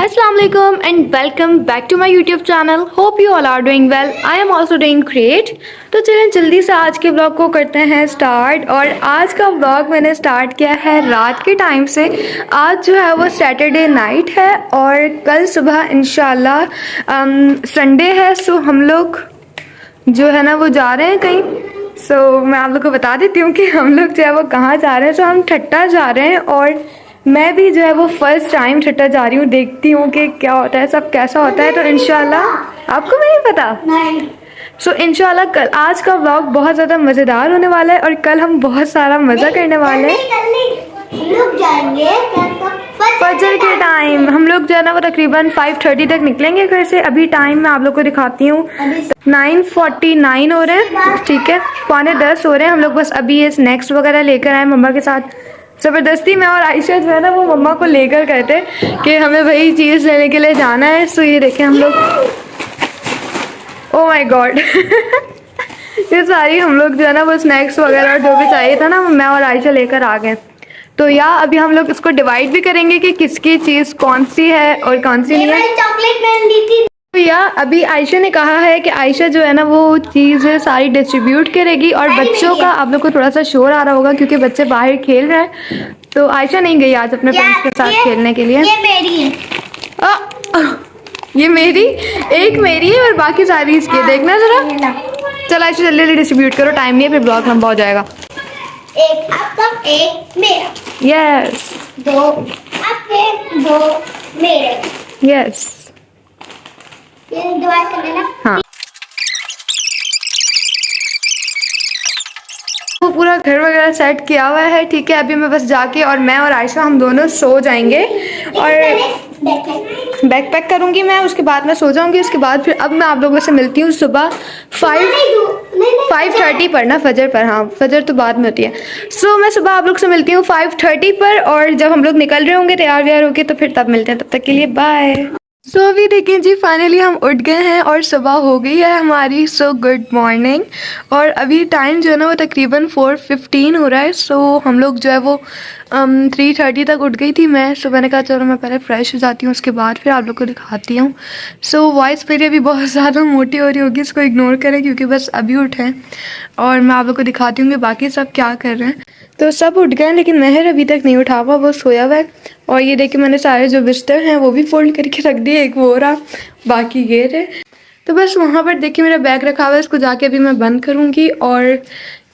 Assalamualaikum and welcome back to my YouTube channel. Hope you all are doing well. I am also doing great. तो चलें जल्दी से आज के blog को करते हैं स्टार्ट। और आज का ब्लॉग मैंने स्टार्ट किया है रात के टाइम से। आज जो है वो सैटरडे नाइट है और कल सुबह इंशाल्लाह संडे है। सो हम लोग जो है ना वो जा रहे हैं कहीं। मैं आप लोग को बता देती हूँ कि हम लोग जो है वो कहाँ जा रहे हैं। हम ठट्टा जा रहे हैं और मैं भी जो है वो फर्स्ट टाइम ठट्टा जा रही हूँ। देखती हूँ कि क्या होता है, सब कैसा होता है। तो इंशाल्लाह आपको भी नहीं पता। इंशाल्लाह कल आज का व्लॉग बहुत ज़्यादा मज़ेदार होने वाला है और कल हम बहुत सारा मज़ा करने वाले हैं। लोग जाएंगे फजर के टाइम हम लोग जो है ना वो तकरीबन 5:30 तक निकलेंगे घर से। अभी टाइम मैं आप लोग को दिखाती हूँ, 9:49 हो रहे हैं, ठीक है, 9:45 हो रहे हैं। हम लोग बस अभी ये स्नैक्स वगैरह लेकर आए मम्मा के साथ। ज़बरदस्ती मैं और आयशा जो है ना वो मम्मा को लेकर गए थे कि हमें वही चीज़ लेने के लिए जाना है। सो ये देखें हम लोग, ओह माय गॉड ये सारी हम लोग जो है ना वो स्नैक्स वगैरह जो भी चाहिए था ना मैं और आयशा लेकर आ गए। तो अभी हम लोग इसको डिवाइड भी करेंगे कि किसकी चीज़ कौन सी है और कौन सी नहीं है। चॉकलेट मैंने दी थी। तो अभी आयशा ने कहा है कि आयशा जो है ना वो चीज़ें सारी डिस्ट्रीब्यूट करेगी। और बच्चों का आप लोग को थोड़ा सा शोर आ रहा होगा क्योंकि बच्चे बाहर खेल रहे हैं। तो आयशा नहीं गई आज अपने फ्रेंड्स के साथ खेलने के लिए। ये मेरी है। ये मेरी एक मेरी है और बाकी सारी इसकी। देखना जरा, चल आयशा जल्दी जल्दी डिस्ट्रीब्यूट करो, टाइम नहीं है फिर ब्लॉग लंबा हो जाएगा। एक आपका, एक मेरा। यस, दो आपके, दो मेरे। यस, ये डिवाइड कर लेना। हाँ। वो पूरा घर वगैरह सेट किया हुआ है, ठीक है। अभी मैं बस जाके और मैं और आयशा हम दोनों सो जाएंगे और बैग पैक करूंगी मैं। उसके बाद मैं सो जाऊंगी। उसके बाद फिर अब मैं आप लोगों से मिलती हूँ सुबह 5:30 पर ना, फजर पर। हाँ, फजर तो बाद में होती है। मैं सुबह आप लोग से मिलती हूँ 5:30 पर। और जब हम लोग निकल रहे होंगे तैयार व्यार होके तो फिर तब मिलते हैं। तब तक के लिए बाय। अभी देखें जी, फाइनली हम उठ गए हैं और सुबह हो गई है हमारी। Good morning. और अभी टाइम जो है ना वो तकरीबन 4:15 हो रहा है। हम लोग जो है वो 3:30 तक उठ गई थी मैं। मैंने कहा चलो मैं पहले फ्रेश हो जाती हूँ, उसके बाद फिर आप लोग को दिखाती हूँ। वॉइस मेरी अभी बहुत ज़्यादा मोटी हो रही होगी, इसको इग्नोर करें क्योंकि बस अभी उठे हैं। और मैं आप लोग को दिखाती हूँ कि बाकी सब क्या कर रहे हैं। तो सब उठ गए लेकिन महर अभी तक नहीं उठा हुआ, वो सोया हुआ है। और ये देखिए मैंने सारे जो बिस्तर हैं वो भी फोल्ड करके रख दिए। एक वो रहा, बाकी ये रहे। तो बस वहाँ पर देखिए मेरा बैग रखा हुआ है, इसको जाके अभी मैं बंद करूँगी। और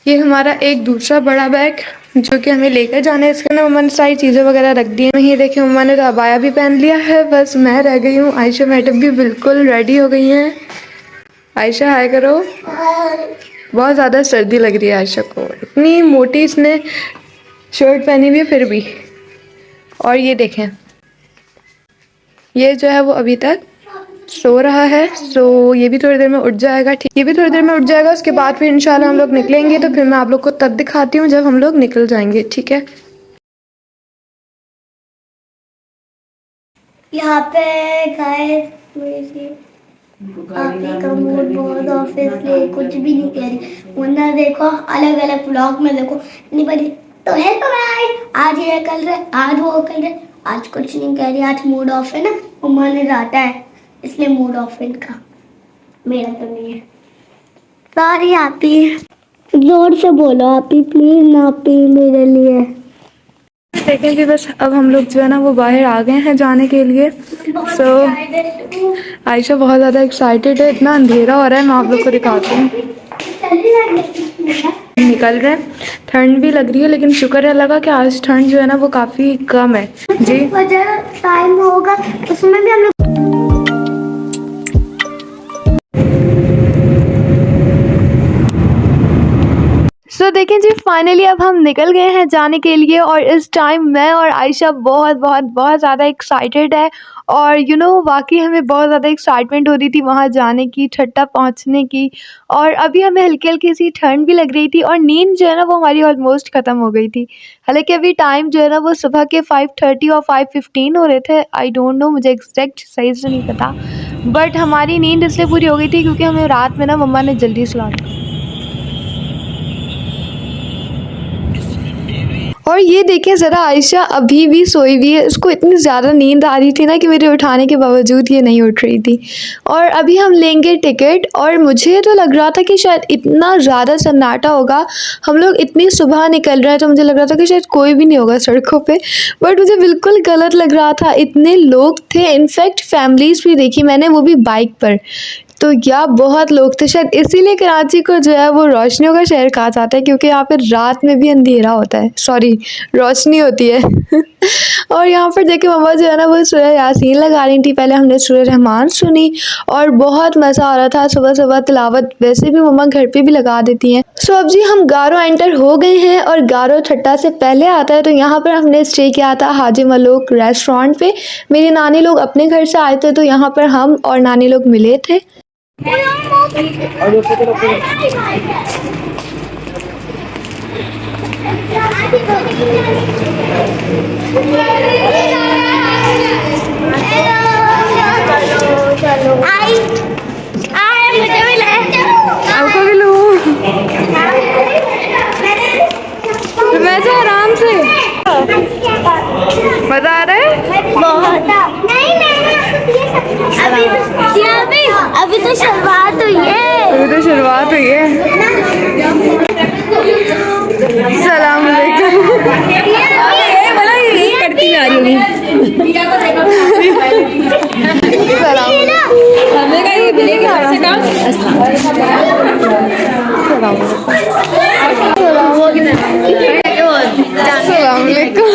ये हमारा एक दूसरा बड़ा बैग जो कि हमें लेकर जाना है, इसके अंदर मम्मा ने सारी चीज़ें वगैरह रख दी हैं। ये देखिए मम्मा ने तो अबाया भी पहन लिया है, बस मैं रह गई हूँ। आयशा मैडम भी बिल्कुल रेडी हो गई हैं। आयशा हाय करो। बहुत ज़्यादा सर्दी लग रही है आयशा को, इतनी मोटी इसने शर्ट पहनी हुई है फिर भी। और ये देखें, ये जो है वो अभी तक सो रहा है। ये भी थोड़ी देर में उठ जाएगा, ठीक, ये भी थोड़ी देर में उठ जाएगा। उसके बाद फिर इंशाल्लाह हम लोग निकलेंगे। तो फिर मैं आप लोग को तब दिखाती हूँ जब हम लोग निकल जाएंगे, ठीक है। यहाँ पे गाइस आपी का मूड बहुत ऑफ है, इसलिए कुछ भी नहीं कह रही। वरना देखो अलग अलग ब्लॉग में देखो नहीं बनी तो हेल्प गाइस, आज ये कर रहे, आज वो कर रहे, आज कुछ नहीं कह रही। आज मूड ऑफ है ना, मम्मा ने डांटा है इसलिए मूड ऑफ है इनका, मेरा तो नहीं है। सॉरी आपी, जोर से बोलो आपी प्लीज ना आपी मेरे लिए। देखें जी, बस अब हम लोग जो है ना वो बाहर आ गए हैं जाने के लिए। आयशा बहुत ज़्यादा एक्साइटेड है, इतना अंधेरा हो रहा है। मैं आप लोग को दिखाती हूँ, निकल रहे हैं। ठंड भी लग रही है लेकिन शुक्र है लगा कि आज ठंड जो है ना वो काफ़ी कम है जी। टाइम होगा उसमें भी हम लोग देखें जी, फाइनली अब हम निकल गए हैं जाने के लिए। और इस टाइम मैं और आयशा बहुत बहुत बहुत ज़्यादा एक्साइटेड है। और वाकई हमें बहुत ज़्यादा एक्साइटमेंट हो रही थी वहाँ जाने की, ठट्टा पहुँचने की। और अभी हमें हल्की हल्की सी ठंड भी लग रही थी और नींद जो है ना वो हमारी ऑलमोस्ट ख़त्म हो गई थी। हालांकि अभी टाइम जो है ना वो सुबह के 5:30 और 5:15 हो रहे थे। आई डोंट नो, मुझे एग्जैक्ट सही से नहीं पता, बट हमारी नींद इसलिए पूरी हो गई थी क्योंकि हमें रात में ना मम्मा ने जल्दी सुला दिया। और ये देखें ज़रा, आयशा अभी भी सोई हुई है, उसको इतनी ज़्यादा नींद आ रही थी ना कि मेरे उठाने के बावजूद ये नहीं उठ रही थी। और अभी हम लेंगे टिकट, और मुझे तो लग रहा था कि शायद इतना ज़्यादा सन्नाटा होगा, हम लोग इतनी सुबह निकल रहे हैं तो मुझे लग रहा था कि शायद कोई भी नहीं होगा सड़कों पे, बट मुझे बिल्कुल गलत लग रहा था, इतने लोग थे। इनफैक्ट फैमिलीज़ भी देखी मैंने, वो भी बाइक पर। तो या बहुत लोग थे, शायद इसीलिए कराची को जो है वो रोशनियों का शहर कहा जाता है, क्योंकि यहाँ पर रात में भी अंधेरा होता है, सॉरी रोशनी होती है। और यहाँ पर देखिए मम्मा जो है ना वो सूरह यासीन लगा रही थी, पहले हमने सूरह रहमान सुनी और बहुत मज़ा आ रहा था। सुबह सुबह तिलावत वैसे भी मम्मा घर पे भी लगा देती हैं। सो अब जी हम गारो एंटर हो गए हैं, और गारो ठट्टा से पहले आता है, तो यहाँ पर हमने स्टे किया था हाजी मलूक रेस्टोरेंट पे। मेरी नानी लोग अपने घर से आए थे, तो यहाँ पर हम और नानी लोग मिले थे। आपको भी लूं? वैसे आराम से मजा आ रहा है बहुत। अभी तो शुरुआत हुई है। अभी तो शुरुआत हुई है। सलाम अलैकुम। ये करती जा रही होगी। सलाम हमें का ये मिलेगी से काम। सलाम अलैकुम।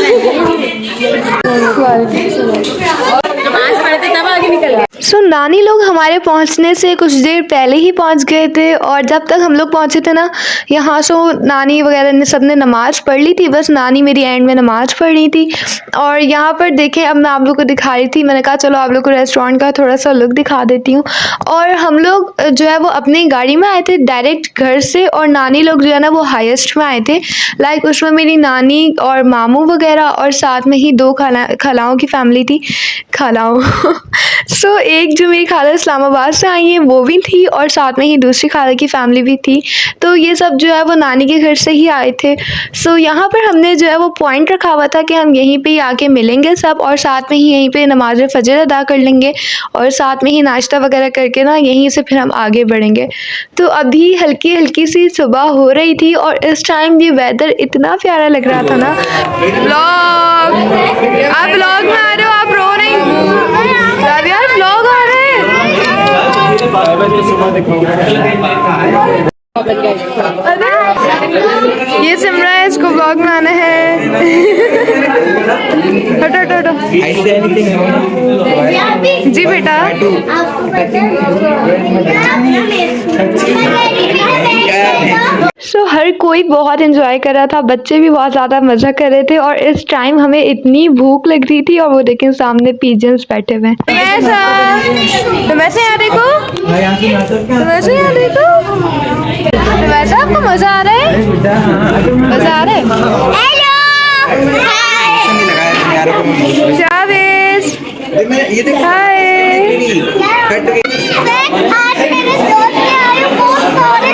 सो नानी लोग हमारे पहुंचने से कुछ देर पहले ही पहुंच गए थे, और जब तक हम लोग पहुंचे थे ना यहाँ से नानी वगैरह ने सबने नमाज़ पढ़ ली थी, बस नानी मेरी एंड में नमाज़ पढ़ रही थी। और यहाँ पर देखें, अब मैं आप लोग को दिखा रही थी, मैंने कहा चलो आप लोग को रेस्टोरेंट का थोड़ा सा लुक दिखा देती हूँ। और हम लोग जो है वो अपनी गाड़ी में आए थे डायरेक्ट घर से, और नानी लोग जो है ना वो हाईएस्ट में आए थे। लाइक उसमें मेरी नानी और मामू वगैरह, और साथ में ही दो खालाओं की फैमिली थी, खालाओं। सो एक जो मेरी खाला इस्लामाबाद से आई हैं वो भी थी, और साथ में ही दूसरी खाला की फैमिली भी थी। तो ये सब जो है वो नानी के घर से ही आए थे। सो यहाँ पर हमने जो है वो पॉइंट रखा हुआ था कि हम यहीं पे ही आके मिलेंगे सब, और साथ में ही यहीं पे नमाज फजर अदा कर लेंगे, और साथ में ही नाश्ता वगैरह करके ना यहीं से फिर हम आगे बढ़ेंगे। तो अभी हल्की हल्की सी सुबह हो रही थी, और इस टाइम ये वेदर इतना प्यारा लग रहा था ना। व्लॉग, आप व्लॉग में आ रहे हो, आप रो नहीं यार, व्लॉग आ रहे हैं। ये सिमरा है, इसको व्लॉग में आना है। हटो हटो हटो। जी बेटा। सो हर कोई बहुत एंजॉय कर रहा था, बच्चे भी बहुत ज़्यादा मज़ा कर रहे थे, और इस टाइम हमें इतनी भूख लग रही थी। और वो देखें सामने पिजन्स बैठे हुए हैं। तो वैसे यहाँ देखो, तो वैसे यहाँ देखो, तो वैसे आपको मज़ा आ रहा है? मज़ा आ रहा है? जावेद, हाय। आज मेरे दोस्त ने आए बहुत सारे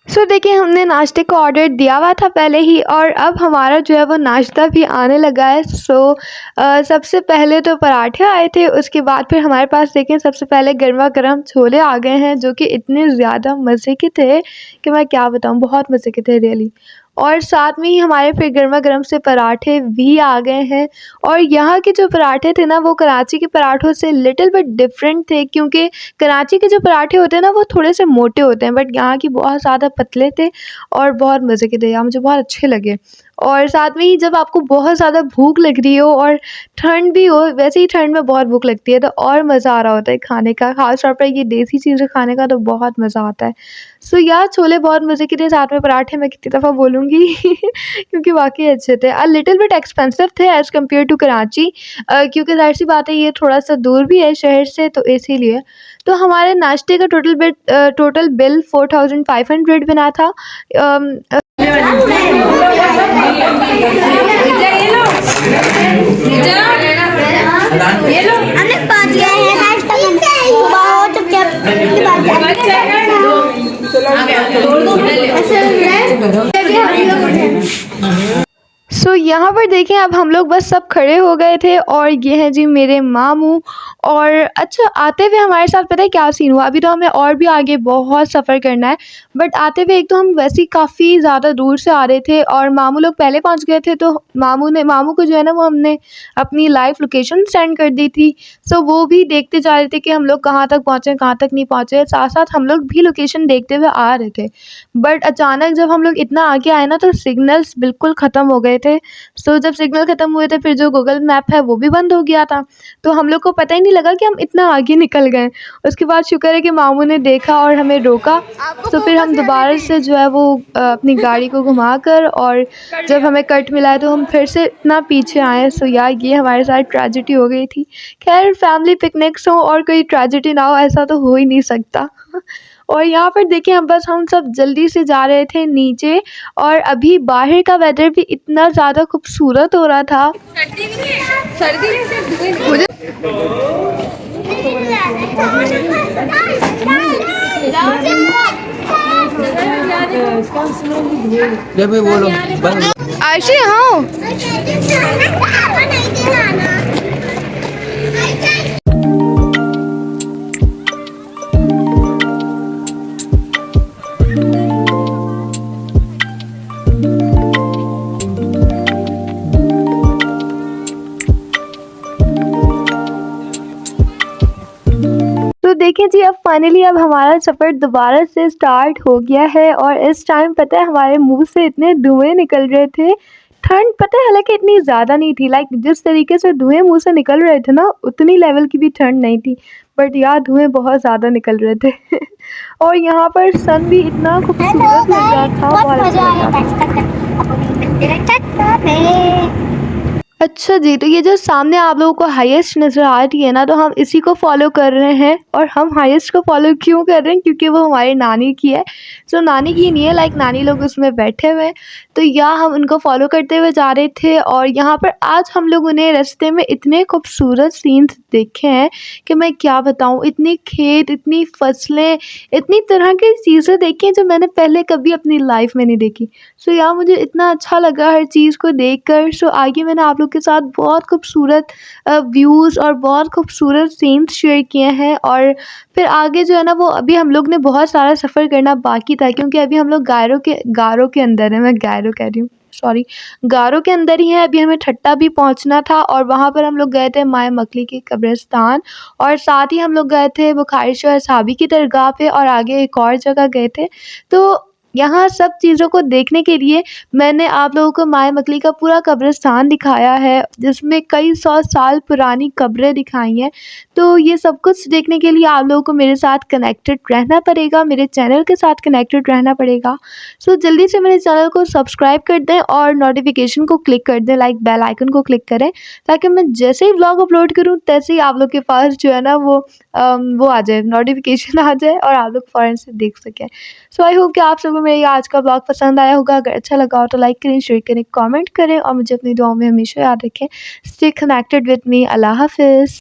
सो देखिए हमने नाश्ते का ऑर्डर दिया हुआ था पहले ही, और अब हमारा जो है वो नाश्ता भी आने लगा है। सबसे पहले तो पराठे आए थे, उसके बाद फिर हमारे पास देखें सबसे पहले गर्मा गर्म छोले आ गए हैं, जो कि इतने ज़्यादा मज़े के थे कि मैं क्या बताऊँ, बहुत मज़े के थे रियली। और साथ में ही हमारे फिर गर्मा गर्म से पराठे भी आ गए हैं। और यहाँ के जो पराठे थे ना वो कराची के पराठों से लिटिल बिट डिफरेंट थे, क्योंकि कराची के जो पराठे होते हैं ना वो थोड़े से मोटे होते हैं, बट यहाँ की बहुत ज़्यादा पतले थे और बहुत मज़े के थे, यहाँ मुझे बहुत अच्छे लगे। और साथ में ही जब आपको बहुत ज़्यादा भूख लग रही हो और ठंड भी हो, वैसे ही ठंड में बहुत भूख लगती है, तो और मज़ा आ रहा होता है खाने का, ख़ास तौर पर ये देसी चीज़ें खाने का तो बहुत मज़ा आता है। सो यार छोले बहुत मज़े के थे, साथ में पराठे मैं कितनी दफ़ा बोलूँगी क्योंकि वाकई अच्छे थे। लिटिल बिट एक्सपेंसिव थे एज़ कम्पेयर टू कराची, क्योंकि ज़ाहिर सी बात है ये थोड़ा सा दूर भी है शहर से, तो इसीलिए। तो हमारे नाश्ते का टोटल बिल 4500 बना था। ये लो, हमने 5 गए हैं नाश्ता करने। सुबह हो चुके हैं। यहाँ पर देखें अब हम लोग बस सब खड़े हो गए थे और ये हैं जी मेरे मामू। और अच्छा आते हुए हमारे साथ पता है क्या सीन हुआ, अभी तो हमें और भी आगे बहुत सफ़र करना है, बट आते हुए एक तो हम वैसे ही काफ़ी ज़्यादा दूर से आ रहे थे और मामू लोग पहले पहुँच गए थे, तो मामू को जो है ना वो हमने अपनी लाइव लोकेशन सेंड कर दी थी। सो वो भी देखते जा रहे थे कि हम लोग कहाँ तक पहुँचे कहाँ तक नहीं पहुँचे, साथ साथ हम लोग भी लोकेशन देखते हुए आ रहे थे। बट अचानक जब हम लोग इतना आगे आए ना तो सिग्नल्स बिल्कुल ख़त्म हो गए थे। सो जब सिग्नल ख़त्म हुए थे फिर जो गूगल मैप है वो भी बंद हो गया था, तो हम लोग को पता ही नहीं लगा कि हम इतना आगे निकल गए। उसके बाद शुक्र है कि मामू ने देखा और हमें रोका। तो फिर हम दोबारा से जो है वो अपनी गाड़ी को घुमाकर, और जब हमें कट मिला है तो हम फिर से इतना पीछे आए। सो यार ये हमारे साथ ट्रेजेडी हो गई थी। खैर फैमिली पिकनिक्स हो और कोई ट्रेजेडी ना हो ऐसा तो हो ही नहीं सकता। और यहाँ पर देखिए हम सब जल्दी से जा रहे थे नीचे, और अभी बाहर का वेदर भी इतना ज़्यादा खूबसूरत हो रहा था। जब भी बोलो बंद आयशे हाँ तो देखिए जी अब फाइनली अब हमारा सफ़र दोबारा से स्टार्ट हो गया है, और इस टाइम पता है हमारे मुंह से इतने धुएं निकल रहे थे। ठंड पता है हालांकि इतनी ज़्यादा नहीं थी, लाइक जिस तरीके से धुएं मुंह से निकल रहे थे ना उतनी लेवल की भी ठंड नहीं थी, बट यार धुएं बहुत ज़्यादा निकल रहे थे। और यहाँ पर सन भी इतना खूबसूरत लग रहा था, बहुत अच्छा लग रहा था। अच्छा जी, तो ये जो सामने आप लोगों को हाईएस्ट नज़र आ रही है ना, तो हम इसी को फॉलो कर रहे हैं। और हम हाईएस्ट को फॉलो क्यों कर रहे हैं, क्योंकि वो हमारी नानी की है। सो नानी की नहीं है, लाइक नानी लोग उसमें बैठे हुए हैं, तो यहाँ हम उनको फॉलो करते हुए जा रहे थे। और यहाँ पर आज हम लोगों ने रास्ते में इतने खूबसूरत सीन्स देखे हैं कि मैं क्या बताऊँ। इतनी खेत, इतनी फसलें, इतनी तरह की चीज़ें देखी हैं जो मैंने पहले कभी अपनी लाइफ में नहीं देखी। सो यार मुझे इतना अच्छा लगा हर चीज़ को देखकर। सो आगे मैंने आप लोग के साथ बहुत खूबसूरत व्यूज़ और बहुत खूबसूरत सीन्स शेयर किए हैं। और फिर आगे जो है ना वो अभी हम लोग ने बहुत सारा सफ़र करना बाकी था, क्योंकि अभी हम लोग गारो के अंदर है, मैं गारो कह रही हूँ सॉरी, गारो के अंदर ही है। अभी हमें ठट्टा भी पहुंचना था, और वहाँ पर हम लोग गए थे माए मकली के कब्रिस्तान, और साथ ही हम लोग गए थे बुखारी शहर साहबी की दरगाह पे, और आगे एक और जगह गए थे। तो यहाँ सब चीज़ों को देखने के लिए मैंने आप लोगों को माए मकली का पूरा कब्रिस्तान दिखाया है, जिसमें कई 100 साल पुरानी कब्रें दिखाई हैं। तो ये सब कुछ देखने के लिए आप लोगों को मेरे साथ कनेक्टेड रहना पड़ेगा, मेरे चैनल के साथ कनेक्टेड रहना पड़ेगा। सो जल्दी से मेरे चैनल को सब्सक्राइब कर दें और नोटिफिकेशन को क्लिक कर दें, लाइक बेल आइकन को क्लिक करें, ताकि मैं जैसे ही व्लॉग अपलोड करूँ तैसे ही आप लोग के पास जो है ना वो आ जाए, नोटिफिकेशन आ जाए और आप लोग फ़ौरन से देख सकें। सो आई होप कि आप सबको मेरी आज का ब्लॉग पसंद आया होगा। अगर अच्छा लगा हो तो लाइक करें, शेयर करें, कमेंट करें, और मुझे अपनी दुआओं में हमेशा याद रखें। Stay connected with me. अल्लाह हाफ़िज़।